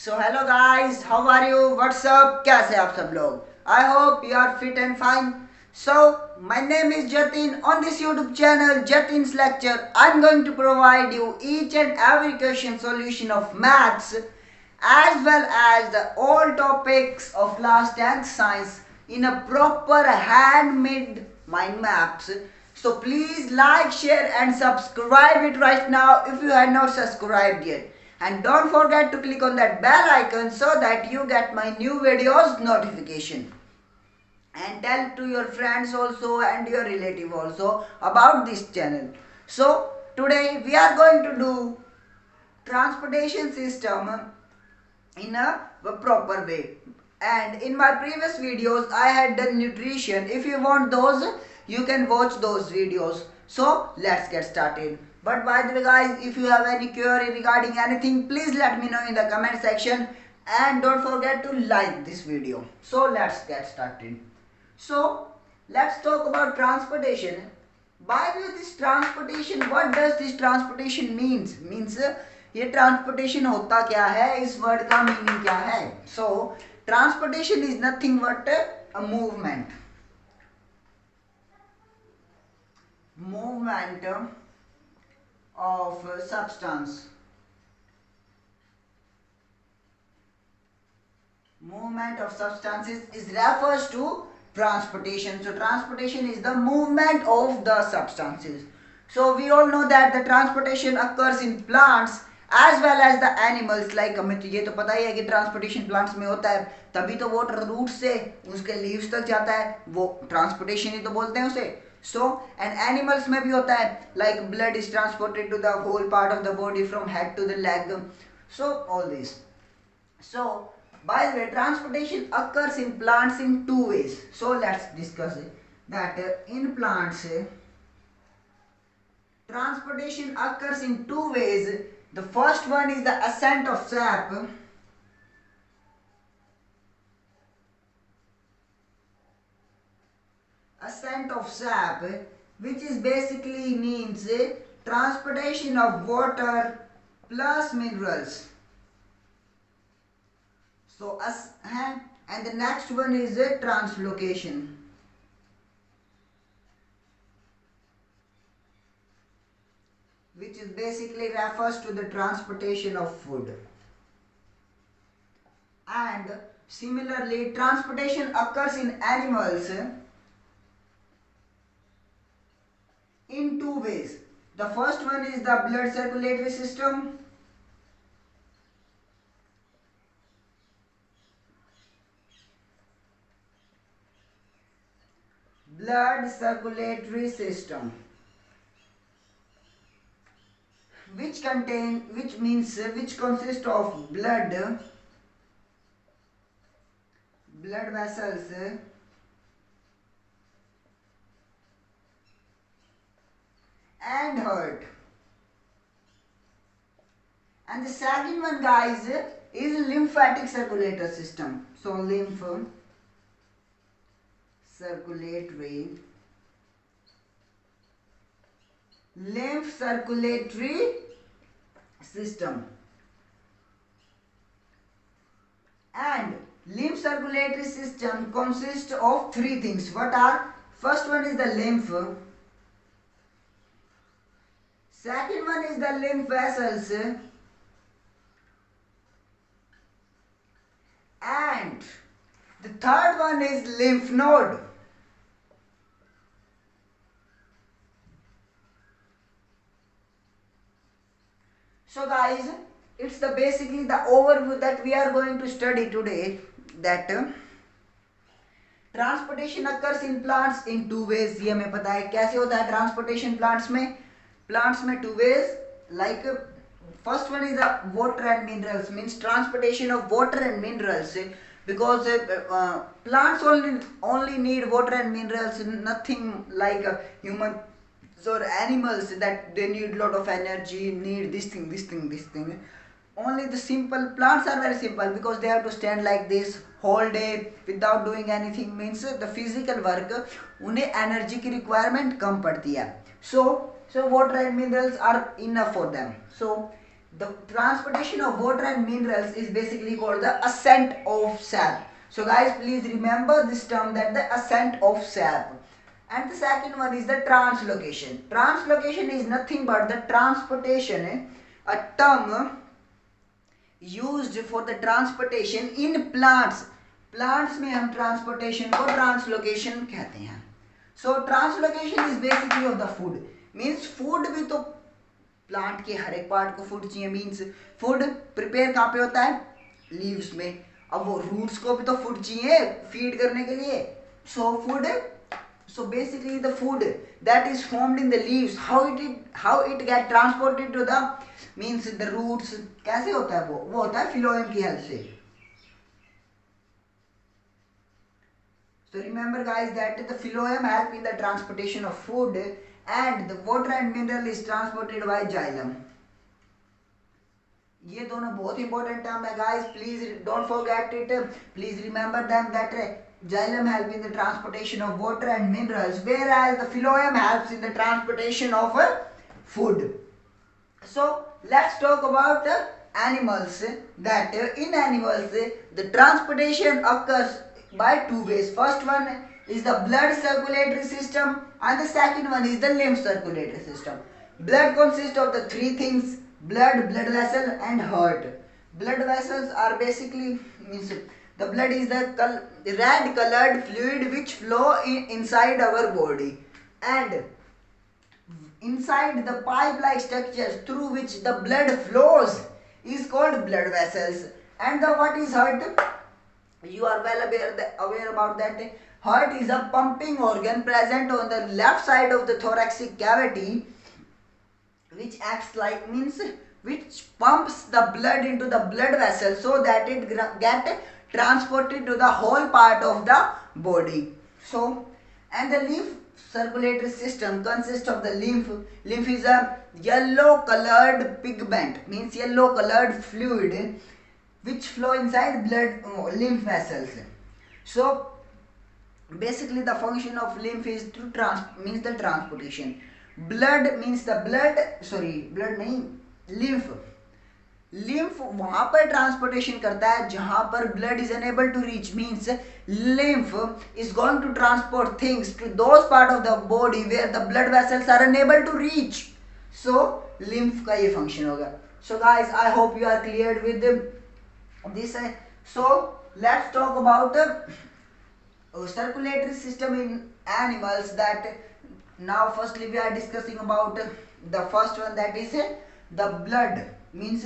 So hello guys, how are you, what's up, कैसे आप सब लोग। I hope you are fit and fine. So my name is Jatin. On this YouTube channel Jatin's lecture, I'm going to provide you each and every question solution of maths as well as the all topics of last and science in a proper handmade mind maps. So please like, share and subscribe it right now if you have not subscribed yet. And don't forget to click on that bell icon so that you get my new videos notification. And tell to your friends also and your relative also about this channel. So today we are going to do transportation system in a proper way. And in my previous videos I had done nutrition. If you want those, you can watch those videos. So let's get started. But by the way guys, if you have any query regarding anything, please let me know in the comment section, and don't forget to like this video. So let's get started. So let's talk about transportation. By the way, this transportation, what does this transportation means ये transportation होता क्या है, इस word का meaning क्या है। So transportation is nothing but a movement of substance. Movement of substances is refers to transportation. So transportation is the movement of the substances. So we all know that the transportation occurs in plants as well as the animals. Like हमें तो ये तो पता ही है कि transportation plants में होता है, तभी तो वाटर रूट से उसके लीव्स तक जाता है, वो ट्रांसपोर्टेशन ही तो बोलते हैं उसे. So and animals में भी होता है, like blood is transported to the whole part of the body from head to the leg. So all this. So by the way, transportation occurs in plants in two ways. So let's discuss it. That in plants, transportation occurs in two ways. The first one is the ascent of sap. Ascent of sap, which is basically means transportation of water plus minerals. So and the next one is translocation, which is basically refers to the transportation of food. And similarly, transportation occurs in animals in two ways. The first one is the blood circulatory system. Blood circulatory system, which consists of blood vessels and heart. And the second one guys is lymphatic circulatory system. So lymph circulatory system. And lymph circulatory system consists of three things. What are? First one is the lymph. Second one is the lymph vessels. And the third one is lymph node. So guys, it's the basically the overview that we are going to study today, that transportation occurs in plants in two ways. ये हमें पता है कैसे होता है transportation plants में two ways. Like first one is the water and minerals, means transportation of water and minerals, because plants only need water and minerals, nothing like humans or animals that they need lot of energy, need this thing. Only the simple plants are very simple because they have to stand like this whole day without doing anything, means the physical work उन्हें energy की requirement कम पड़ती है. So water and minerals are enough for them. So The transportation of water and minerals is basically called the ascent of sap. So guys, please remember this term, that the ascent of sap. And the second one is the translocation. Translocation is nothing but the transportation, a term used for the transportation in plants. Plants में हम transportation को translocation कहते हैं. So translocation is basically of the food. Means food भी तो plant के हर एक part को फूड चाहिए. मीन्स फूड प्रिपेयर कहाँ पे होता है? लीव्स में. अब वो रूट्स को भी तो फूड चाहिए फीड करने के लिए. So food, so basically the food that is formed in the leaves, how it get transported to the means the roots, कैसे होता है वो होता है phloem की हेल्प से. So remember guys that the phloem help in the transportation of food, and the water and mineral is transported by xylem. ये दोनों बहुत इंपॉर्टेंट टर्म है guys, please don't forget it. Please remember them that xylem help in the transportation of water and minerals, whereas the phloem helps in the transportation of food. So let's talk about animals. That in animals the transportation occurs by two ways. First one is the blood circulatory system, and the second one is the lymph circulatory system. Blood consists of the three things: blood, blood vessel, and heart. Blood vessels are basically means the blood is the red colored fluid which flow inside our body, and inside the pipe like structures through which the blood flows is called blood vessels. And the what is heart? You are well aware about that. Heart is a pumping organ present on the left side of the thoracic cavity, which acts like which pumps the blood into the blood vessel so that it get transported to the whole part of the body. So, and the lymph circulatory system consists of the lymph. Lymph is a yellow colored pigment, means yellow colored fluid which flow inside blood lymph vessels. So basically the function of lymph is to means the transportation. Blood means the blood नहीं, lymph. Lymph वहां पर transportation करता है जहां पर blood is unable to reach. Means lymph is going to transport things to those part of the body where the blood vessels are unable to reach. So lymph का ये function होगा. So guys, I hope you are clear with this. So let's talk about circulatory system in animals. That now firstly we are discussing about the first one, that is the blood. means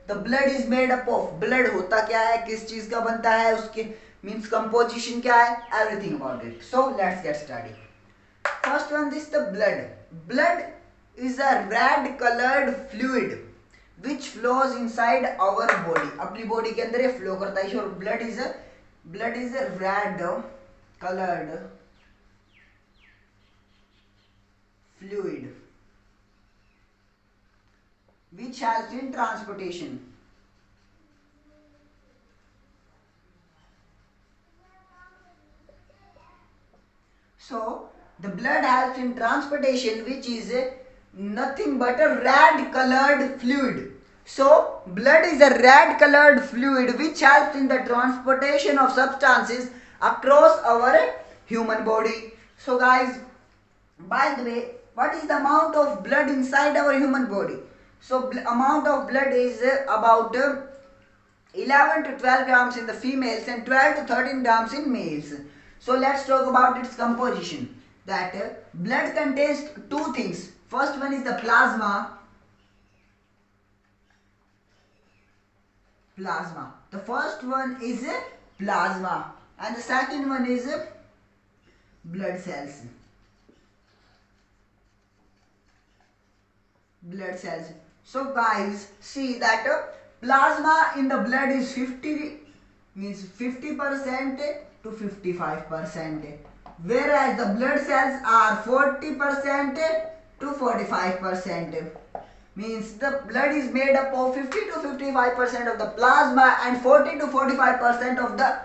the blood is made up of. blood होता क्या है, किस चीज का बनता है, उसके means composition क्या है, everything about it. So let's get started. First one is the blood. Blood is a red colored fluid which flows inside our body. अपनी body के अंदर ये flow करता है. और blood is a red colored fluid which helps in transportation. So the blood helps in transportation, which is nothing but a red colored fluid. So blood is a red colored fluid which helps in the transportation of substances across our human body. So guys, by the way, what is the amount of blood inside our human body? So amount of blood is about 11 to 12 grams in the females and 12 to 13 grams in males. So let's talk about its composition. That blood contains two things. First one is the plasma. The first one is plasma, and the second one is blood cells. So guys, see that plasma in the blood is 50% to 55%, whereas the blood cells are 40% to 45%. Means the blood is made up of 50 to 55% of the plasma and 40 to 45% of the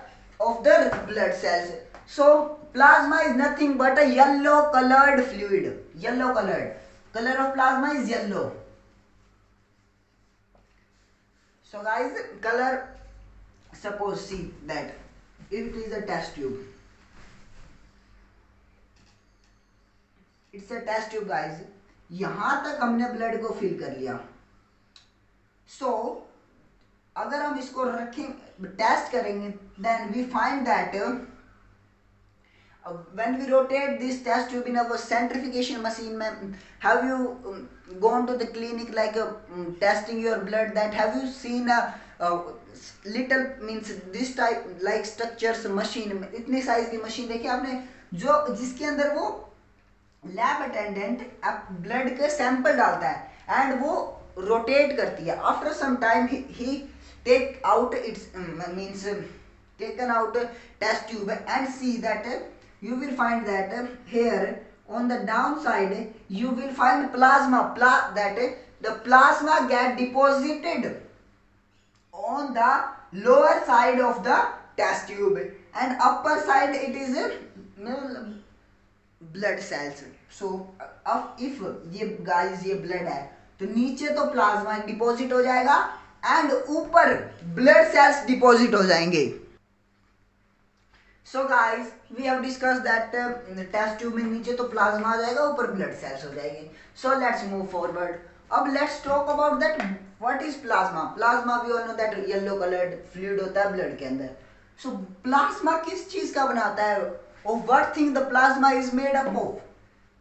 blood cells. So plasma is nothing but a yellow colored fluid. Color of plasma is yellow. So guys, color, suppose see that if it is a test tube, it's a test tube guys, यहां तक हमने blood को fill कर लिया। सो अगर हम इसको रखें टेस्ट करेंगे, then we find that when we rotate this test tube in our centrifugation machine, have you gone to the clinic like testing your blood, that have you seen a little means this type like structures machine, इतनी size की machine देखी आपने, जो जिसके अंदर वो lab attendant अब blood का सैंपल डालता है एंड वो रोटेट करती है। After some time he take out its means taken out test tube and see that you will find that here on the downside you will find plasma, that the plasma get deposited on the lower side of the test tube and upper side it is blood cells. So अब if ये guys ये blood है तो नीचे तो plasma deposit हो जाएगा and ऊपर ब्लड सेल्स डिपॉजिट हो जाएंगे। So guys, we have discussed that test tube में नीचे तो प्लाज्मा आ जाएगा, ऊपर ब्लड सेल्स हो जाएंगे। So let's move forward. अब let's talk about that what is plasma. Plasma we all know that yellow colored fluid होता है ब्लड के अंदर। So plasma किस चीज का बनाता है? Of what thing the plasma is made up of?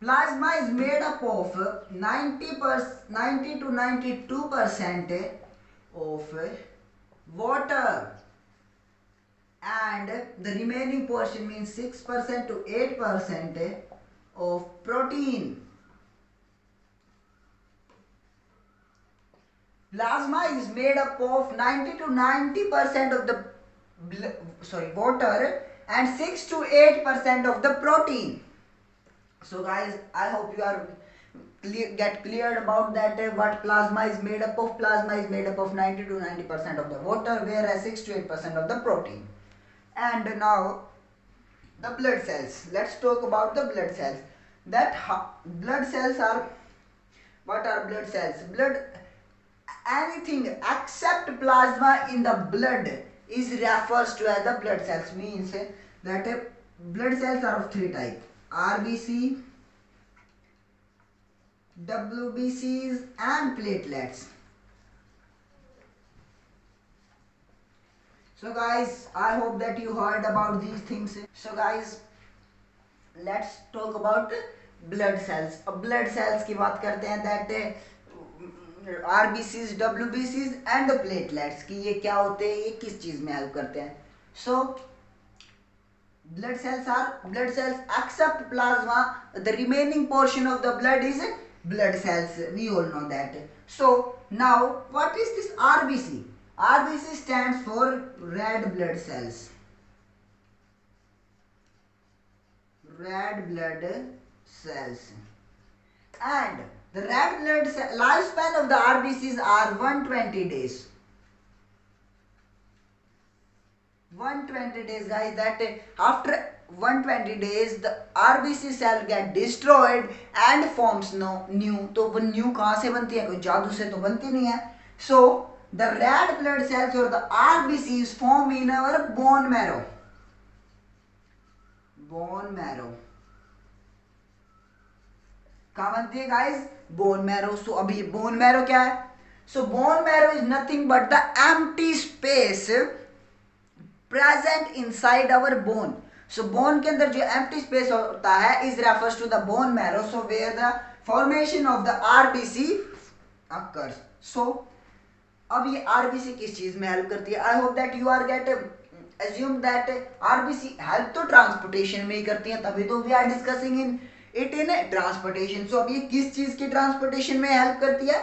Plasma is made up of 90 to 92% of water, and the remaining portion means 6% to 8% of protein. Plasma is made up of 90 to 90% of the water and 6 to 8% of the protein. So guys, I hope you are get cleared about that what plasma is made up of. Plasma is made up of 90 to 90% of the water, whereas 6 to 8% of the protein. And now the blood cells. Let's talk about the blood cells. That blood cells are, what are blood cells? Blood, anything except plasma in the blood is refers to as the blood cells. Means that blood cells are of three types: RBC, WBCs and platelets. So guys, I hope that you heard about these things. So guys, let's talk about blood cells. अब blood cells की बात करते हैं, that RBCs, WBCs and the platelets कि ये क्या होते हैं, ये किस चीज में हेल्प करते हैं। So blood cells are blood cells except plasma. The remaining portion of the blood is blood cells. We all know that. So now what is this RBC? RBC stands for red blood cells. Red blood cells. And the red blood cell lifespan of the RBCs are 120 days. 120 days guys, that after 120 days the RBC cell get destroyed and forms new. तो वो new कहाँ से बनती है? कोई जादू से तो बनती नहीं है। So the red blood cells or the RBCs form in our bone marrow. Bone marrow. कहाँ बनती है guys? Bone marrow. So अभी bone marrow क्या है? So bone marrow is nothing but the empty space present inside our bone. So bone के अंदर जो empty space होता है is refers to the bone marrow. So where the formation of the RBC occurs. So अब ये RBC किस चीज में हेल्प करती है? I hope that you are get assume that RBC help तो ट्रांसपोर्टेशन में ही करती है, तभी तो we are discussing in it in transportation. सो अब ये किस चीज की ट्रांसपोर्टेशन में हेल्प करती है?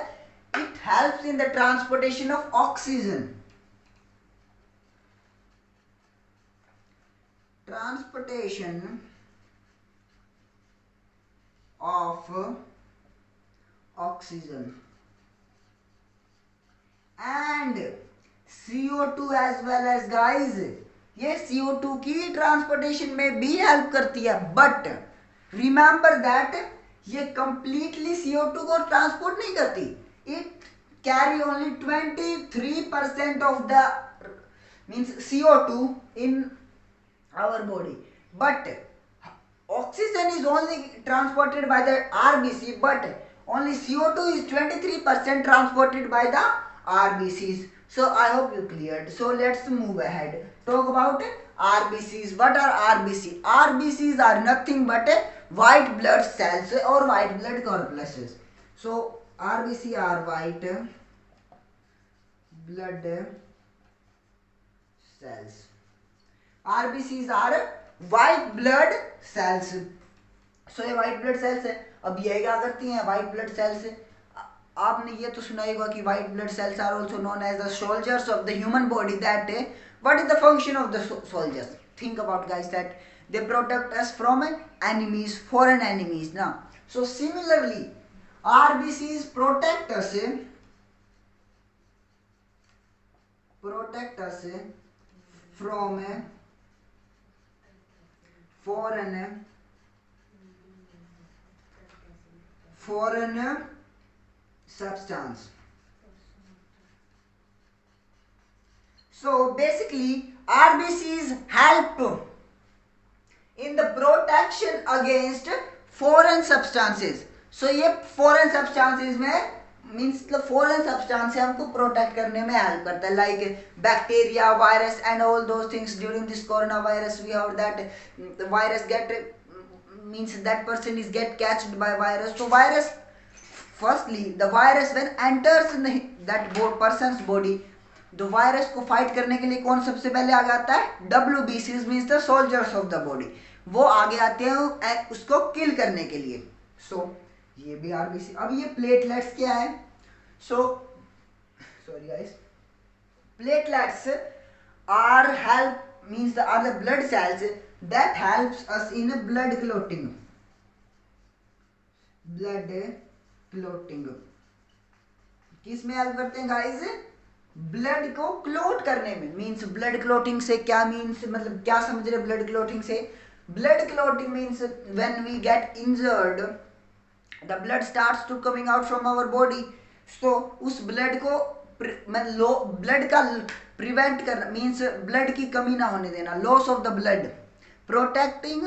It helps in the transportation of oxygen. Transportation of oxygen and CO2 as well as guys, ये CO2 की ट्रांसपोर्टेशन में भी हेल्प करती है, बट रिमेंबर दैट ये कंप्लीटली CO2 को ट्रांसपोर्ट नहीं करती. It carry only 23% of the means CO2 in our body, but oxygen is only transported by the RBC, but only CO2 is 23% transported by the RBCs. So I hope you cleared. So let's move ahead. Talk about RBCs. What are RBC? RBCs are nothing but white blood cells or white blood corpuscles. So RBC are white blood cells. RBCs are white blood cells. सो ये white blood sales है. अब ये क्या करती हैं? White blood cells. आपने ये तो सुना होगा कि white blood cells are also known as the soldiers of the human body. That what is the function of the soldiers? Think about guys that they protect us from enemies, foreign enemies. Now, so similarly, RBCs protect us from foreign substance. So basically RBCs help in the protection against foreign substances. So ये foreign substances में means मतलब foreign substance से हमको protect करने में help करता है, like bacteria, virus and all those things. During this corona virus we heard that virus get means that person is get catched by virus. So virus, firstly the virus when enters in that person's body, तो virus को fight करने के लिए कौन सबसे पहले आगे आता है? WBCs means the soldiers of the body. वो आगे आते हैं उसको किल करने के लिए. सो ये भी आरबीसी. अब ये प्लेटलेट्स क्या है? Sorry guys, platelets are help means are the blood cells that helps us in blood clotting. किस में हेल्प करते हैं गाइस? ब्लड को क्लोट करने में. मीन्स ब्लड क्लोटिंग से क्या मीन्स, मतलब क्या समझ रहे ब्लड क्लोटिंग से? Blood clotting means when we get injured the blood starts to coming out from our body. So उस ब्लड को ब्लड का प्रिवेंट करना मीन्स ब्लड की कमी ना होने देना, loss of the blood. Protecting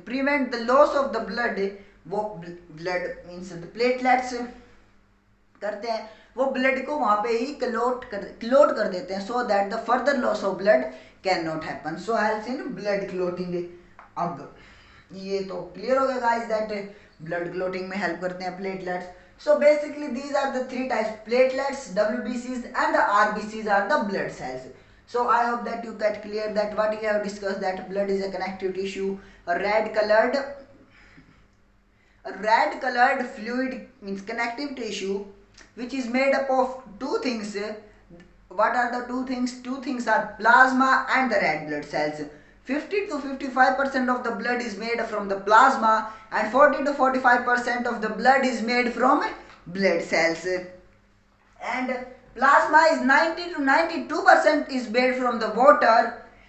prevent the loss of the blood. वो ब्लड मीन्स प्लेटलेट्स करते हैं, वो ब्लड को वहां पे ही क्लोट कर देते हैं, so that the further loss of blood can not happen. So helps in blood clotting. अब ये तो क्लियर हो गया गाइस दैट ब्लड क्लोटिंग में हेल्प करते हैं platelets. So basically these are the three types: platelets, WBCs and the RBCs are the blood cells. So I hope that you get clear that what we have discussed, that blood is a connective tissue, a red colored fluid means connective tissue which is made up of two things. What are the two things? Two things are plasma and the red blood cells. 50 to 55% of the blood is made from the plasma and 40 to 45% of the blood is made from blood cells. And plasma is 90 to 92% is made from the water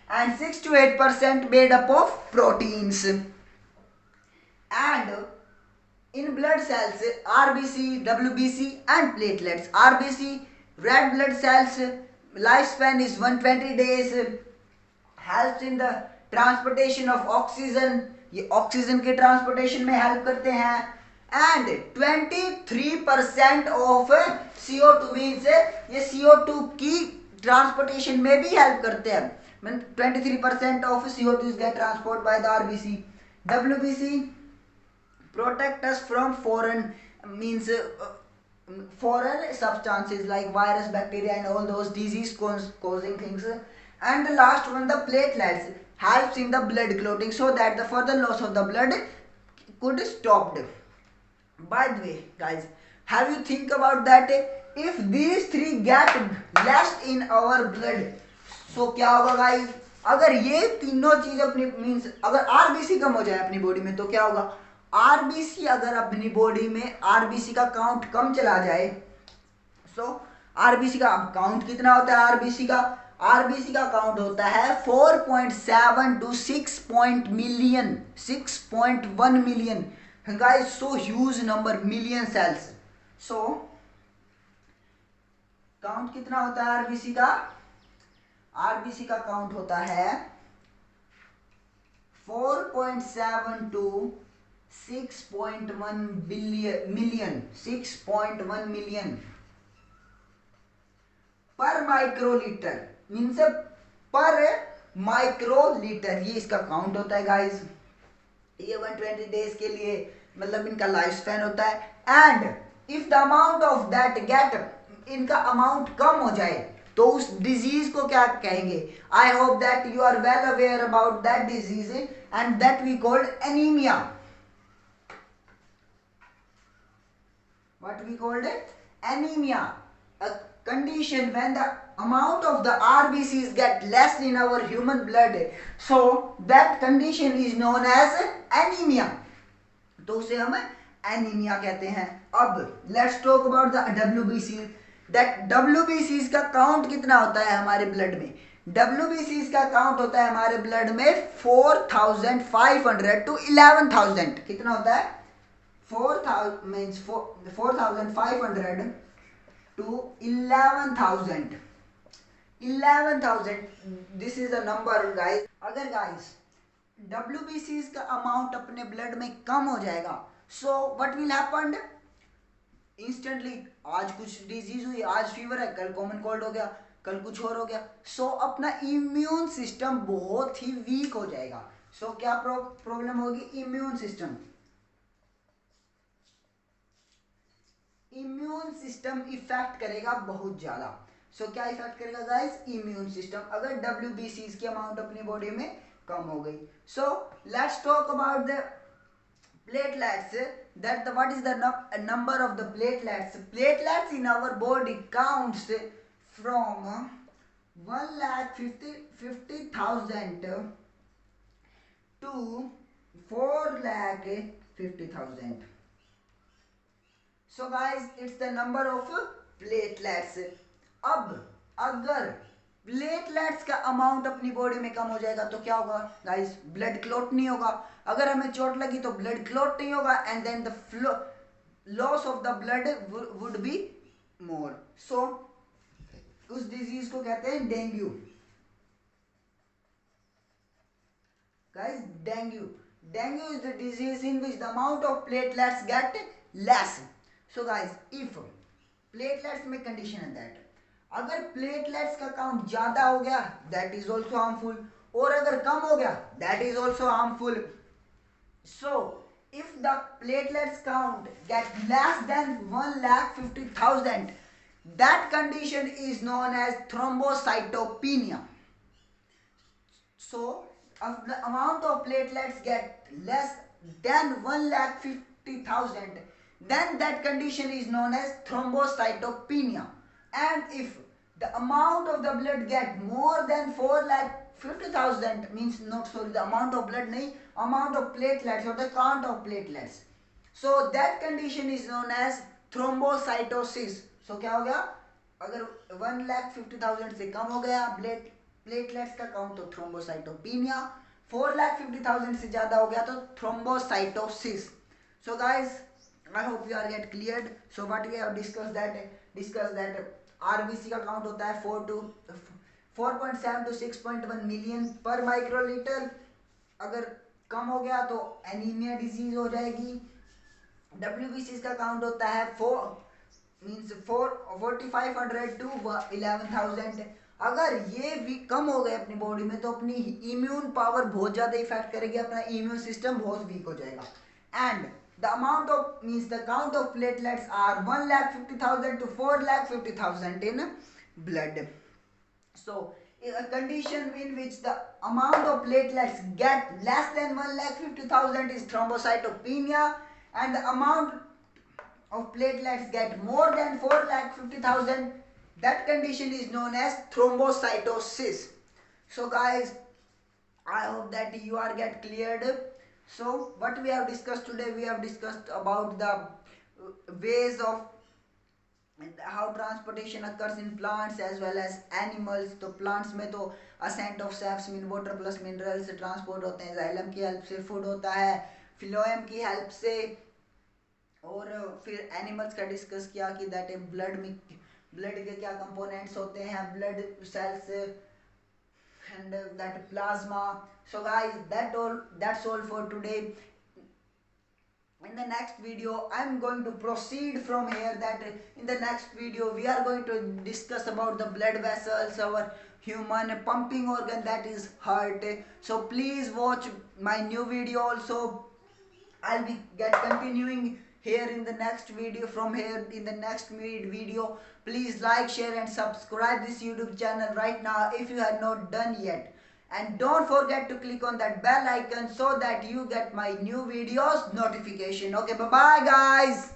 and 6 to 8% made up of proteins. And in blood cells, RBC, WBC and platelets. RBC, red blood cells, lifespan is 120 days. Helps in the transportation of oxygen. ये oxygen के transportation में help करते हैं. And 23% of CO2 means ये CO2 की transportation में भी help करते हैं. 23% of CO2 is get transport by the RBC. WBC protect us from foreign substances like virus, bacteria and all those disease causing things. And the last one, the platelets, helps in the blood clotting so that the further loss of the blood could stopped. By the way guys, have you think about that if these three get less in our blood, so क्या होगा guys? अगर ये तीनों चीज अपनी means अगर RBC कम हो जाए अपनी बॉडी में तो क्या होगा? RBC अगर अपनी बॉडी में RBC का काउंट कम चला जाए, सो RBC का काउंट कितना होता है? RBC का काउंट होता है 4.7 to 6.1 million. Guys, so huge number, million cells. So count कितना होता है आरबीसी का? आरबीसी का काउंट होता है 4.7 टू 6.1 मिलियन 6.1 मिलियन पर माइक्रोलीटर, मीन्स पर माइक्रोलीटर, ये इसका काउंट होता है गाइस। ये 120 डेज के लिए मतलब इनका लाइफ स्पैन होता है। And if the amount of that get, इनका अमाउंट कम हो जाए तो उस डिजीज को क्या कहेंगे? I hope that you are well aware about that disease and that we called anaemia. What we called it? Anemia. A condition when the amount of the RBCs get less in our human blood. So that condition is known as anemia. तो उसे हम anaemia कहते हैं। अब let's talk about the WBC। That WBCs का count कितना होता है हमारे ब्लड में? WBCs का काउंट होता है हमारे ब्लड में 4,500 टू 11,000। कितना होता है? 4,000 means 4,500 to 11,000। 11,000 this is the number guys। अगर guys WBCs का अमाउंट अपने ब्लड में कम हो जाएगा, so what will happen? Instantly आज कुछ डिजीज हुई, आज फीवर है, कल कॉमन कोल्ड हो गया, कल कुछ और हो गया, सो अपना इम्यून सिस्टम बहुत ही वीक हो जाएगा। सो क्या प्रॉब्लम होगी? Immune system, immune system effect करेगा बहुत ज्यादा। सो क्या इफेक्ट करेगा गाइस? इम्यून सिस्टम, अगर WBCs की अमाउंट अपनी बॉडी में कम हो गई। सो let's talk about the platelets, that what is the number of the platelets? Platelets in our body counts from 1,50,000 to 4,50,000। So guys it's the number of platelets। अब अगर platelets का amount अपनी body में कम हो जाएगा तो क्या होगा गाइस? ब्लड क्लॉट नहीं होगा। अगर हमें चोट लगी तो ब्लड क्लॉट नहीं होगा and then the loss of the blood would be more. So उस डिजीज को कहते हैं dengue. Guys dengue, dengue is the disease in which the amount of platelets get less. So guys if platelets में condition है that अगर platelets का count ज्यादा हो गया दैट इज ऑल्सो हार्मफुल, और अगर कम हो गया that is also harmful. So if the platelets count get less then 1,50,000 that condition is known as thrombocytopenia. So if the amount of platelets get less than 1,50,000 then that condition is known as thrombocytopenia। And if the amount of the blood get more than 4,50,000 means not sorry the amount of blood nahi amount of platelets or the count of platelets, so that condition is known as thrombocytosis। so क्या हो गया? अगर 1,50,000 से कम हो गया platelets का count तो thrombocytopenia, 4,50,000 से ज्यादा हो गया तो thrombocytosis. So guys I hope you are get cleared. So what we have discuss that RBC का काउंट होता है 4.7 टू 6.1 मिलियन पर माइक्रोलीटर। अगर कम हो गया तो एनीमिया डिजीज हो जाएगी। WBC का काउंट होता है 4,500 टू 11,000। अगर ये भी कम हो गए अपनी बॉडी में तो अपनी इम्यून पावर बहुत ज्यादा इफेक्ट करेगी, अपना इम्यून सिस्टम बहुत वीक हो जाएगा। And the amount of means the count of platelets are 1,50,000 to 4,50,000 in blood। so a condition in which the amount of platelets get less than 1,50,000 is thrombocytopenia, and the amount of platelets get more than 4,50,000 that condition is known as thrombocytosis। so guys I hope that you are get cleared। so what we have discussed today, we have discussed about the ways of how transportation occurs in plants as well as animals। तो plants में तो ascent of saps mean water plus minerals से transport होते हैं, xylem की help से food होता है, phloem की help से, और फिर एनिमल्स का डिस्कस किया कि दैट ब्लड में ब्लड के क्या कंपोनेंट्स होते हैं, blood cells and that plasma. So guys, that's all for today. In the next video I'm going to proceed from here, that in the next video we are going to discuss about the blood vessels, our human pumping organ, that is heart. So please watch my new video also. I'll be continuing here in the next video. From here in the next video, please like, share and subscribe this YouTube channel right now if you have not done yet, and don't forget to click on that bell icon so that you get my new videos notification. Okay, bye bye guys.